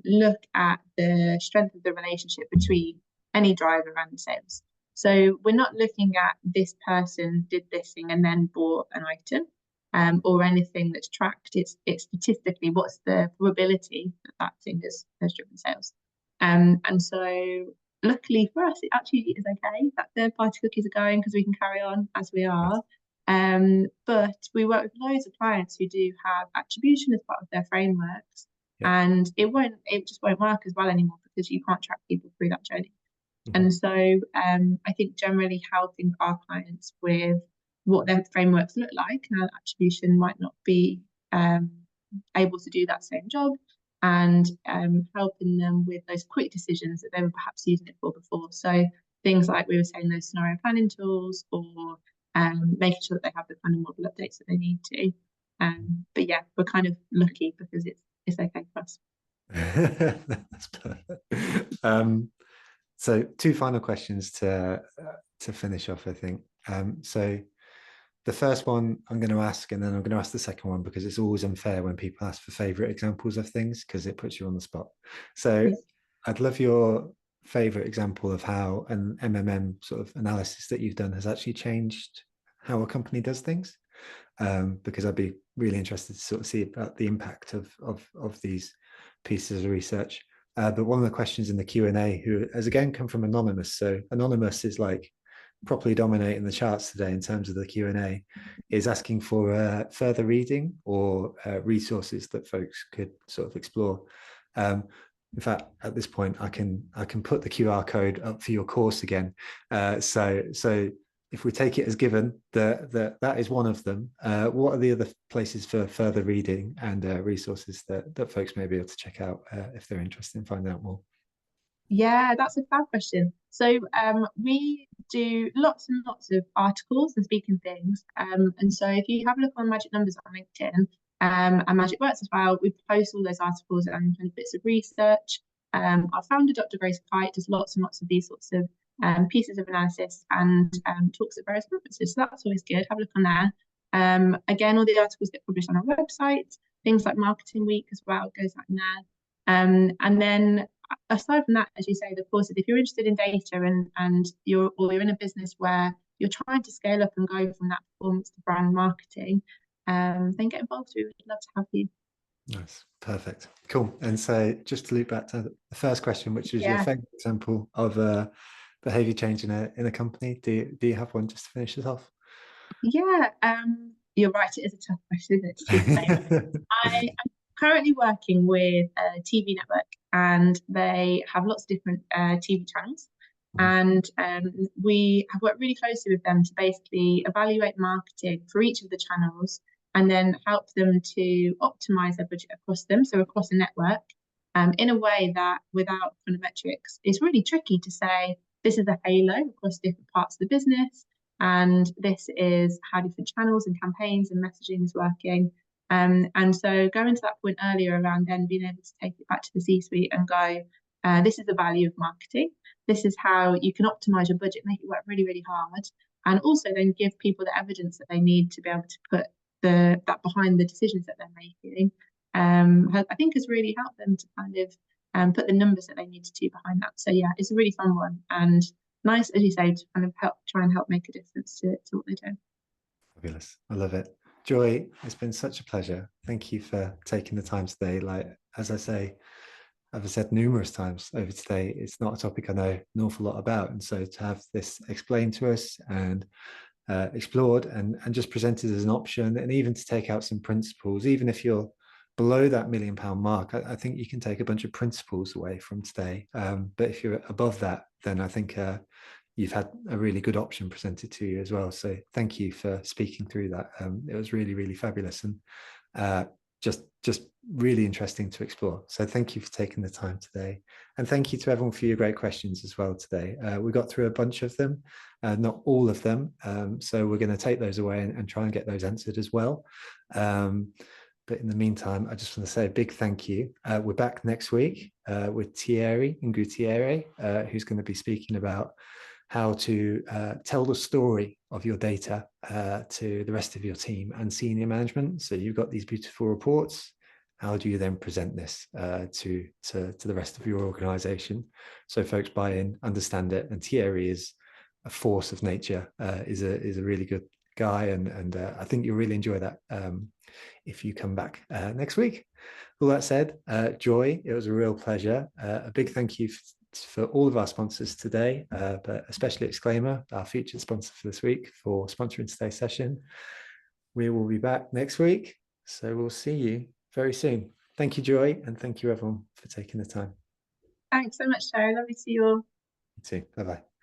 look at the strength of the relationship between any driver and sales. So we're not looking at this person did this thing and then bought an item, or anything that's tracked. It's statistically what's the probability that thing has driven sales. And so luckily for us, it actually is okay that third-party cookies are going, because we can carry on as we are. But we work with loads of clients who do have attribution as part of their frameworks, and it just won't work as well anymore because you can't track people through that journey. And so I think generally helping our clients with what their frameworks look like, and attribution might not be able to do that same job, and helping them with those quick decisions that they were perhaps using it for before. So things like we were saying, those scenario planning tools, or making sure that they have the kind of model updates that they need to. But yeah, we're kind of lucky because it's okay for us. That's perfect. So 2 final questions to finish off, I think. So the first one I'm going to ask, and then I'm going to ask the second one, because it's always unfair when people ask for favorite examples of things, because it puts you on the spot. So Yes. I'd love your favorite example of how an MMM sort of analysis that you've done has actually changed how a company does things. Because I'd be really interested to sort of see about the impact of these pieces of research. But one of the questions in the Q&A, who has again come from Anonymous, so Anonymous is like properly dominating the charts today in terms of the Q&A, is asking for further reading or resources that folks could sort of explore. In fact, at this point, I can put the QR code up for your course again. So if we take it as given that is one of them, what are the other places for further reading and resources that folks may be able to check out if they're interested in finding out more? Yeah, that's a fab question. So we do lots and lots of articles and speaking things. And so if you have a look on Magic Numbers on LinkedIn, and Magic Works as well, we post all those articles and bits of research. Our founder, Dr. Grace Kite, does lots and lots of these sorts of pieces of analysis and talks at various conferences. So that's always good. Have a look on there. Again, all the articles get published on our website. Things like Marketing Week as well goes out in there. And then aside from that, as you say, the courses, if you're interested in data and you're in a business where you're trying to scale up and go from that performance to brand marketing, then get involved. We would love to have you. Nice, perfect, cool. And so just to loop back to the first question, which is your favorite example of behavior change in a company. Do you have one just to finish this off? Yeah, you're right. It is a tough question, isn't it, to choose a favorite. I'm currently working with a TV network, and they have lots of different TV channels. And we have worked really closely with them to basically evaluate marketing for each of the channels and then help them to optimize their budget across them, so across a network, in a way that without kind of metrics, it's really tricky to say this is a halo across different parts of the business, and this is how different channels and campaigns and messaging is working. And so going to that point earlier around then being able to take it back to the C-suite and go, this is the value of marketing. This is how you can optimize your budget, make it work really, really hard, and also then give people the evidence that they need to be able to put that behind the decisions that they're making. I think has really helped them to kind of put the numbers that they need to behind that. So yeah, it's a really fun one and nice, as you say, to kind of try and help make a difference to what they do. Fabulous, I love it. Joy, it's been such a pleasure. Thank you for taking the time today. Like, as I say, I've said numerous times over today, it's not a topic I know an awful lot about. And so to have this explained to us and explored and just presented as an option, and even to take out some principles, even if you're below that £1 million mark, I think you can take a bunch of principles away from today. But if you're above that, then I think you've had a really good option presented to you as well. So thank you for speaking through that. It was really, really fabulous and just really interesting to explore. So thank you for taking the time today. And thank you to everyone for your great questions as well today. We got through a bunch of them, not all of them. So we're going to take those away and try and get those answered as well. But in the meantime, I just want to say a big thank you. We're back next week with Thierry Ngutiere, who's going to be speaking about how to tell the story of your data to the rest of your team and senior management. So you've got these beautiful reports. How do you then present this to the rest of your organization so folks buy in, understand it? And Thierry is a force of nature, is a really good guy, and I think you'll really enjoy that if you come back next week. All that said, Joy, it was a real pleasure. A big thank you for all of our sponsors today, but especially Exclaimer, our featured sponsor for this week, for sponsoring today's session. We will be back next week, so we'll see you very soon. Thank you, Joy, and thank you everyone for taking the time. Thanks so much, Sarah. Lovely to see you all. You too. Bye-bye.